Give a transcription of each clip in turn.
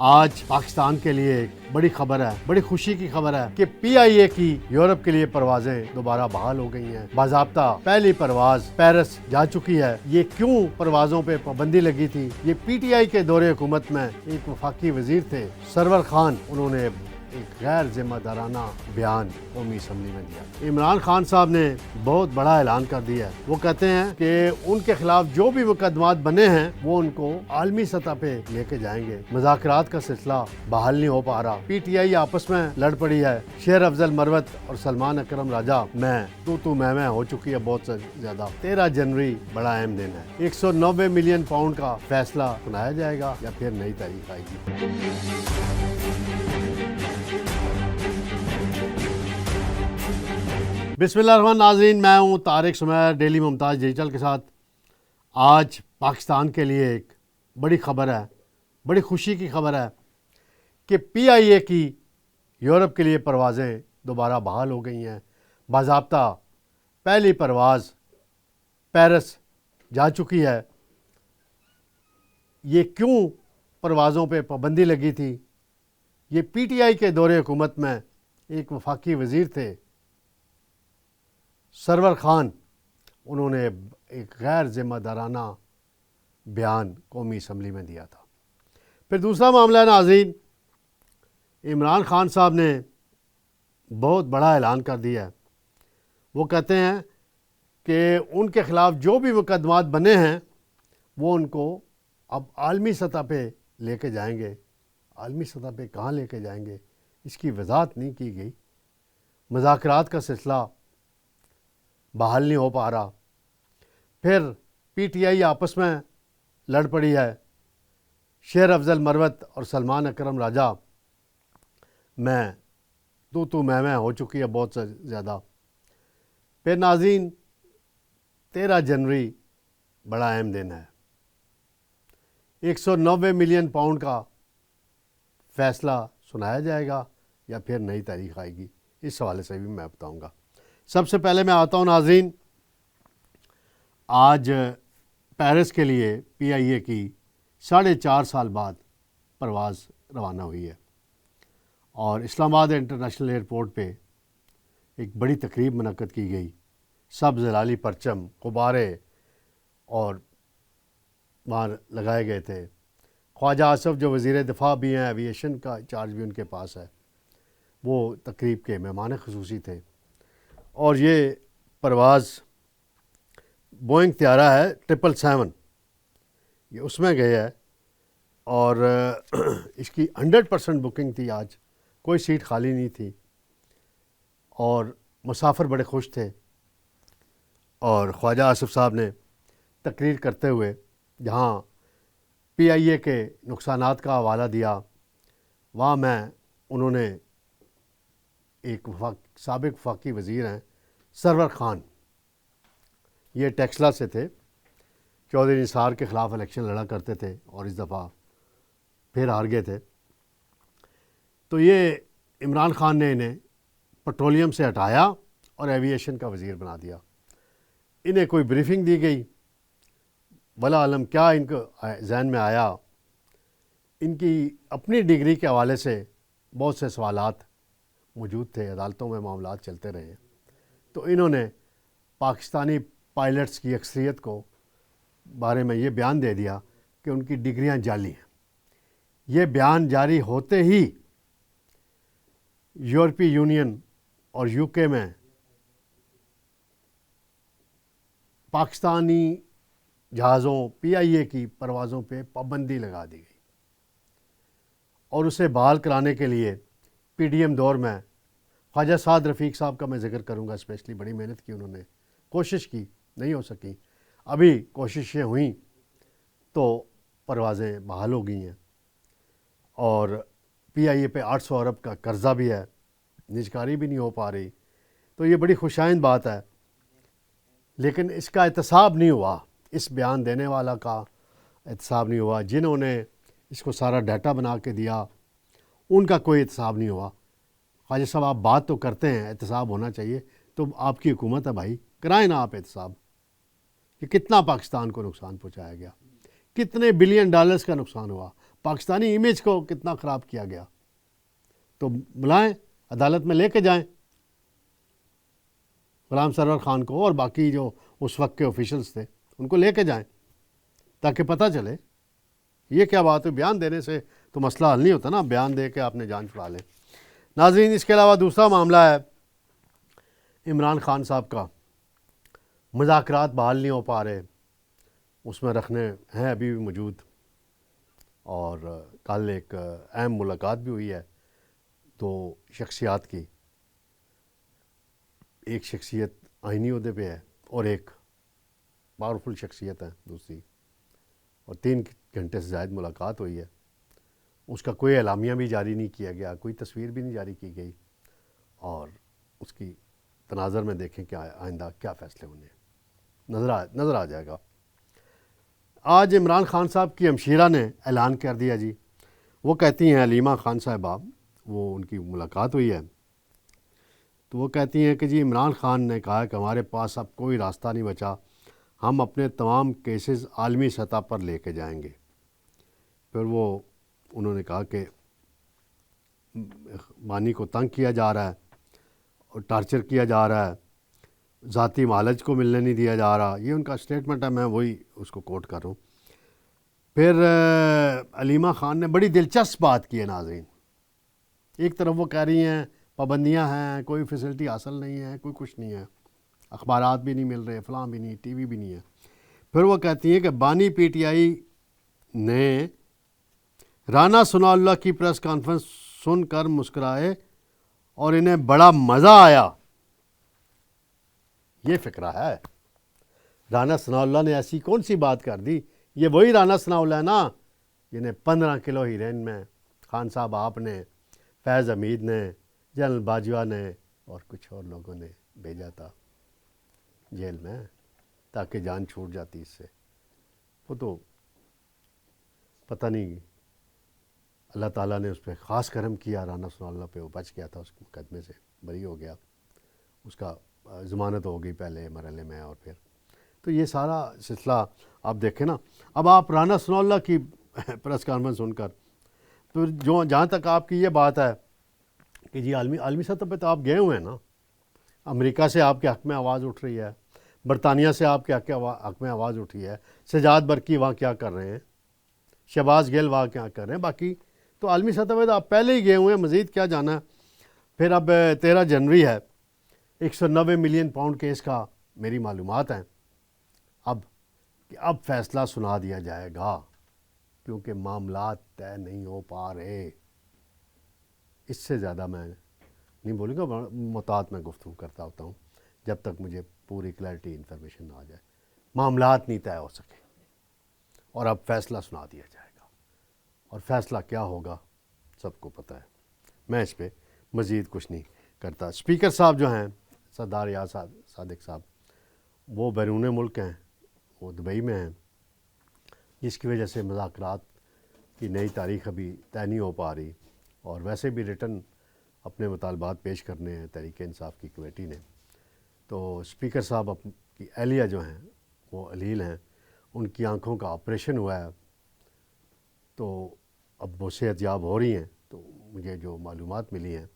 آج پاکستان کے لیے ایک بڑی خبر ہے، بڑی خوشی کی خبر ہے کہ پی آئی اے کی یورپ کے لیے پروازیں دوبارہ بحال ہو گئی ہیں۔ باضابطہ پہلی پرواز پیرس جا چکی ہے۔ یہ کیوں پروازوں پہ پابندی لگی تھی؟ یہ پی ٹی آئی کے دور حکومت میں ایک وفاقی وزیر تھے سرور خان، انہوں نے ایک غیر ذمہ دارانہ بیان قومی اسمبلی میں دیا۔ عمران خان صاحب نے بہت بڑا اعلان کر دیا ہے۔ وہ کہتے ہیں کہ ان کے خلاف جو بھی مقدمات بنے ہیں وہ ان کو عالمی سطح پہ لے کے جائیں گے۔ مذاکرات کا سلسلہ بحال نہیں ہو پا رہا، پی ٹی آئی آپس میں لڑ پڑی ہے۔ شیر افضل مروت اور سلمان اکرم راجہ میں میں ہو چکی ہے بہت سے زیادہ۔ 13 جنوری بڑا اہم دن ہے۔ 190 ملین پاؤنڈ کا فیصلہ سنایا جائے گا یا پھر نئی تاریخ آئے گی؟ بسم اللہ الرحمن ناظرین، میں ہوں طارق سمیر ڈیلی ممتاز ڈیجیٹل کے ساتھ۔ آج پاکستان کے لیے ایک بڑی خبر ہے، بڑی خوشی کی خبر ہے کہ پی آئی اے کی یورپ کے لیے پروازیں دوبارہ بحال ہو گئی ہیں۔ باضابطہ پہلی پرواز پیرس جا چکی ہے۔ یہ کیوں پروازوں پہ پابندی لگی تھی؟ یہ پی ٹی آئی کے دور حکومت میں ایک وفاقی وزیر تھے سرور خان، انہوں نے ایک غیر ذمہ دارانہ بیان قومی اسمبلی میں دیا تھا۔ پھر دوسرا معاملہ ہے ناظرین، عمران خان صاحب نے بہت بڑا اعلان کر دیا ہے۔ وہ کہتے ہیں کہ ان کے خلاف جو بھی مقدمات بنے ہیں وہ ان کو اب عالمی سطح پہ لے کے جائیں گے۔ عالمی سطح پہ کہاں لے کے جائیں گے اس کی وضاحت نہیں کی گئی۔ مذاکرات کا سلسلہ بحال نہیں ہو پا رہا۔ پھر پی ٹی آئی آپس میں لڑ پڑی ہے۔ شیر افضل مروت اور سلمان اکرم راجہ میں میں ہو چکی ہے بہت سے زیادہ۔ پھر ناظرین 13 جنوری بڑا اہم دن ہے۔ 190 ملین پاؤنڈ کا فیصلہ سنایا جائے گا یا پھر نئی تاریخ آئے گی؟ اس حوالے سے بھی میں بتاؤں گا۔ سب سے پہلے میں آتا ہوں ناظرین، آج پیرس کے لیے پی آئی اے کی 4.5 سال بعد پرواز روانہ ہوئی ہے اور اسلام آباد انٹرنیشنل ایئرپورٹ پہ ایک بڑی تقریب منعقد کی گئی۔ سبز ہلالی پرچم، غبارے اور وہاں لگائے گئے تھے۔ خواجہ آصف جو وزیر دفاع بھی ہیں، ایویشن کا چارج بھی ان کے پاس ہے، وہ تقریب کے مہمان خصوصی تھے۔ اور یہ پرواز بوئنگ طیارہ ہے 777، یہ اس میں گئے ہے اور اس کی 100% بکنگ تھی۔ آج کوئی سیٹ خالی نہیں تھی اور مسافر بڑے خوش تھے۔ اور خواجہ آصف صاحب نے تقریر کرتے ہوئے جہاں پی آئی اے کے نقصانات کا حوالہ دیا، وہاں میں انہوں نے ایک سابق وفاقی وزیر ہیں سرور خان، یہ ٹیکسلا سے تھے، چودھری نثار کے خلاف الیکشن لڑا کرتے تھے اور اس دفعہ پھر ہار گئے تھے۔ تو یہ عمران خان نے انہیں پٹرولیم سے ہٹایا اور ایویشن کا وزیر بنا دیا۔ انہیں کوئی بریفنگ دی گئی، ولا عالم کیا ان کو ذہن میں آیا۔ ان کی اپنی ڈگری کے حوالے سے بہت سے سوالات موجود تھے، عدالتوں میں معاملات چلتے رہے ہیں، تو انہوں نے پاکستانی پائلٹس کی اکثریت کو بارے میں یہ بیان دے دیا کہ ان کی ڈگریاں جعلی ہیں۔ یہ بیان جاری ہوتے ہی یورپی یونین اور یو کے میں پاکستانی جہازوں پی آئی اے کی پروازوں پہ پابندی لگا دی گئی اور اسے بحال کرانے کے لیے پی ڈی ایم دور میں خواجہ سعد رفیق صاحب کا میں ذکر کروں گا، اسپیشلی بڑی محنت کی انہوں نے، کوشش کی، نہیں ہو سکی۔ ابھی کوششیں ہوئیں تو پروازیں بحال ہو گئی ہیں اور پی آئی اے پہ 800 ارب کا قرضہ بھی ہے، نجکاری بھی نہیں ہو پا رہی۔ تو یہ بڑی خوشائند بات ہے، لیکن اس کا احتساب نہیں ہوا، اس بیان دینے والا کا احتساب نہیں ہوا۔ جنہوں نے اس کو سارا ڈیٹا بنا کے دیا ان کا کوئی احتساب نہیں ہوا۔ خواجہ صاحب آپ بات تو کرتے ہیں احتساب ہونا چاہیے، تو آپ کی حکومت ہے بھائی، کرائیں نا آپ احتساب کہ کتنا پاکستان کو نقصان پہنچایا گیا، کتنے بلین ڈالرز کا نقصان ہوا۔ پاکستانی امیج کو کتنا خراب کیا گیا. تو بلائیں, عدالت میں لے کے جائیں غلام سرور خان کو اور باقی جو اس وقت کے آفیشلز تھے ان کو لے کے جائیں تاکہ پتہ چلے. یہ کیا بات ہے, بیان دینے سے تو مسئلہ حل نہیں ہوتا نا, بیان دے کے آپ نے جان چھڑا لیں. ناظرین, اس کے علاوہ دوسرا معاملہ ہے عمران خان صاحب کا. مذاکرات بحال نہیں ہو پا رہے, اس میں رکھنے ہیں ابھی بھی موجود. اور کل ایک اہم ملاقات بھی ہوئی ہے دو شخصیات کی. ایک شخصیت آئینی عہدے پہ ہے اور ایک پاورفل شخصیت ہے دوسری, اور 3 گھنٹے سے زائد ملاقات ہوئی ہے. اس کا کوئی اعلامیہ بھی جاری نہیں کیا گیا, کوئی تصویر بھی نہیں جاری کی گئی, اور اس کی تناظر میں دیکھیں کہ آئندہ کیا فیصلے ہونے نظر آ جائے گا. آج عمران خان صاحب کی ہمشیرہ نے اعلان کر دیا جی. وہ کہتی ہیں علیمہ خان صاحبہ, وہ ان کی ملاقات ہوئی ہے, تو وہ کہتی ہیں کہ جی عمران خان نے کہا کہ ہمارے پاس اب کوئی راستہ نہیں بچا, ہم اپنے تمام کیسز عالمی سطح پر لے کے جائیں گے. پھر انہوں نے کہا کہ بانی کو تنگ کیا جا رہا ہے اور ٹارچر کیا جا رہا ہے, ذاتی معالج کو ملنے نہیں دیا جا رہا. یہ ان کا اسٹیٹمنٹ ہے, میں وہی اس کو کوٹ کر رہا ہوں. پھر علیمہ خان نے بڑی دلچسپ بات کی ہے ناظرین. ایک طرف وہ کہہ رہی ہیں پابندیاں ہیں, کوئی فیسلٹی حاصل نہیں ہے, کوئی کچھ نہیں ہے, اخبارات بھی نہیں مل رہے, فلاں بھی نہیں, ٹی وی بھی نہیں ہے. پھر وہ کہتی ہیں کہ بانی پی ٹی آئی نے رانا ثناء اللہ کی پریس کانفرنس سن کر مسکرائے اور انہیں بڑا مزہ آیا. یہ فکرہ ہے. رانا ثناء اللہ نے ایسی کون سی بات کر دی؟ یہ وہی رانا ثناء اللہ ہے نا جنہیں 15 کلو ہیرین میں خان صاحب آپ نے, فیض حمید نے, جنرل باجوہ نے اور کچھ اور لوگوں نے بھیجا تھا جیل میں تاکہ جان چھوٹ جاتی اس سے. وہ تو پتہ نہیں اللہ تعالیٰ نے اس پہ خاص کرم کیا, رانا ثناء اللہ پہ, وہ بچ گیا تھا اس مقدمے سے, بری ہو گیا, اس کا ضمانت ہو گئی پہلے مرحلے میں. اور پھر تو یہ سارا سلسلہ آپ دیکھیں نا. اب آپ رانا ثناء اللہ کی پریس کانفرنس سن کر, تو جہاں تک آپ کی یہ بات ہے کہ جی عالمی سطح پہ تو آپ گئے ہوئے ہیں نا, امریکہ سے آپ کے حق میں آواز اٹھ رہی ہے, برطانیہ سے آپ کے حق میں آواز اٹھی ہے, سجاد برقی وہاں کیا کر رہے ہیں, شہباز گل وہاں کیا کر رہے ہیں, باقی تو عالمی سطح پہ تو آپ پہلے ہی گئے ہوئے ہیں, مزید کیا جانا ہے. پھر اب 13 جنوری ہے, 190 ملین پاؤنڈ کیس کا میری معلومات ہیں. اب فیصلہ سنا دیا جائے گا کیونکہ معاملات طے نہیں ہو پا رہے. اس سے زیادہ میں نہیں بولوں گا, محتاط میں گفتگو کرتا ہوتا ہوں جب تک مجھے پوری کلیئرٹی انفارمیشن نہ آ جائے. معاملات نہیں طے ہو سکے اور اب فیصلہ سنا دیا جائے گا, اور فیصلہ کیا ہوگا سب کو پتہ ہے. میں اس پہ مزید کچھ نہیں کرتا. اسپیکر صاحب جو ہیں سردار ریاض صادق صاحب, وہ بیرون ملک ہیں, وہ دبئی میں ہیں, جس کی وجہ سے مذاکرات کی نئی تاریخ ابھی طے نہیں ہو پا رہی. اور ویسے بھی ریٹن اپنے مطالبات پیش کرنے ہیں تحریک انصاف کی کمیٹی نے. تو اسپیکر صاحب کی اہلیہ جو ہیں وہ علیل ہیں, ان کی آنکھوں کا آپریشن ہوا ہے, تو اب وہ صحت یاب ہو رہی ہیں. تو مجھے جو معلومات ملی ہیں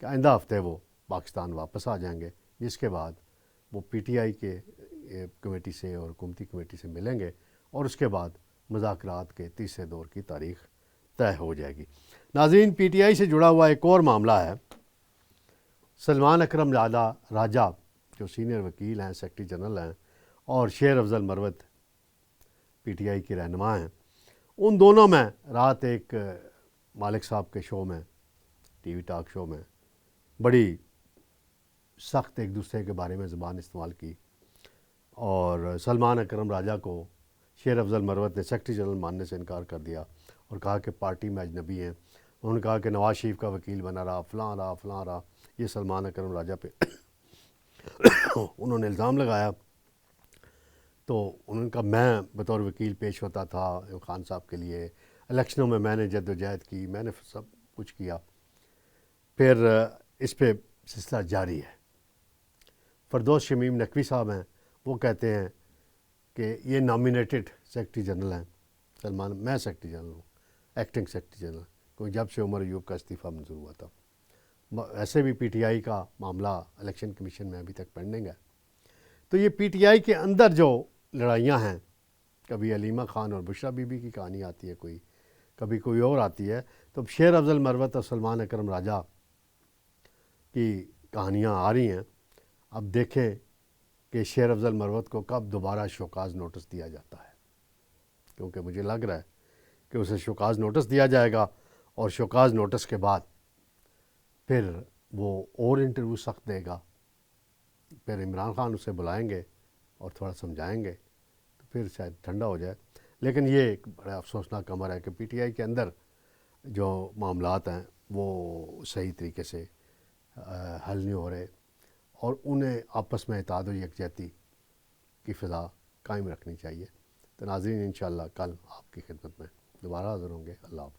کہ آئندہ ہفتے وہ پاکستان واپس آ جائیں گے, جس کے بعد وہ پی ٹی آئی کے کمیٹی سے اور حکومتی کمیٹی سے ملیں گے, اور اس کے بعد مذاکرات کے تیسرے دور کی تاریخ طے ہو جائے گی. ناظرین, پی ٹی آئی سے جڑا ہوا ایک اور معاملہ ہے. سلمان اکرم راجہ جو سینئر وکیل ہیں, سیکرٹری جنرل ہیں, اور شیر افضل مروت پی ٹی آئی کے رہنما ہیں, ان دونوں میں رات ایک مالک صاحب کے شو میں, ٹی وی ٹاک شو میں, بڑی سخت ایک دوسرے کے بارے میں زبان استعمال کی, اور سلمان اکرم راجہ کو شیر افضل مروت نے سیکرٹری جنرل ماننے سے انکار کر دیا اور کہا کہ پارٹی میں اجنبی ہیں. انہوں نے کہا کہ نواز شریف کا وکیل بنا رہا, فلاں رہا. یہ سلمان اکرم راجہ پہ انہوں نے الزام لگایا. تو انہوں نے کہا میں بطور وکیل پیش ہوتا تھا خان صاحب کے لیے, الیکشنوں میں نے جد و جہد کی, میں نے سب کچھ کیا. پھر اس پہ سلسلہ جاری ہے. فردوس شمیم نقوی صاحب ہیں, وہ کہتے ہیں کہ یہ نامینیٹڈ سیکرٹری جنرل ہیں سلمان, میں سیکرٹری جنرل ہوں, ایکٹنگ سیکرٹری جنرل، کوئی جب سے عمر ایوب کا استعفیٰ منظور ہوا تھا. ایسے بھی پی ٹی آئی کا معاملہ الیکشن کمیشن میں ابھی تک پینڈنگ ہے. تو یہ پی ٹی آئی کے اندر جو لڑائیاں ہیں، کبھی علیمہ خان اور بشریٰ بی بی کی کہانی آتی ہے، کبھی کوئی اور آتی ہے، تو شیر افضل مروت اور سلمان اکرم راجہ کی کہانیاں آ رہی ہیں. اب دیکھیں کہ شیر افضل مروت کو کب دوبارہ شوکاز نوٹس دیا جاتا ہے، کیونکہ مجھے لگ رہا ہے کہ اسے شوکاز نوٹس دیا جائے گا، اور شوکاز نوٹس کے بعد پھر وہ اور انٹرویو سخت دے گا. پھر عمران خان اسے بلائیں گے اور تھوڑا سمجھائیں گے تو پھر شاید ٹھنڈا ہو جائے. لیکن یہ ایک بڑا افسوسناک امر ہے کہ پی ٹی آئی کے اندر جو معاملات ہیں وہ صحیح طریقے سے حل نہیں ہو رہے، اور انہیں آپس میں اتحاد و یکجہتی کی فضا قائم رکھنی چاہیے. تو ناظرین، انشاءاللہ کل آپ کی خدمت میں دوبارہ حاضر ہوں گے. اللہ حافظ.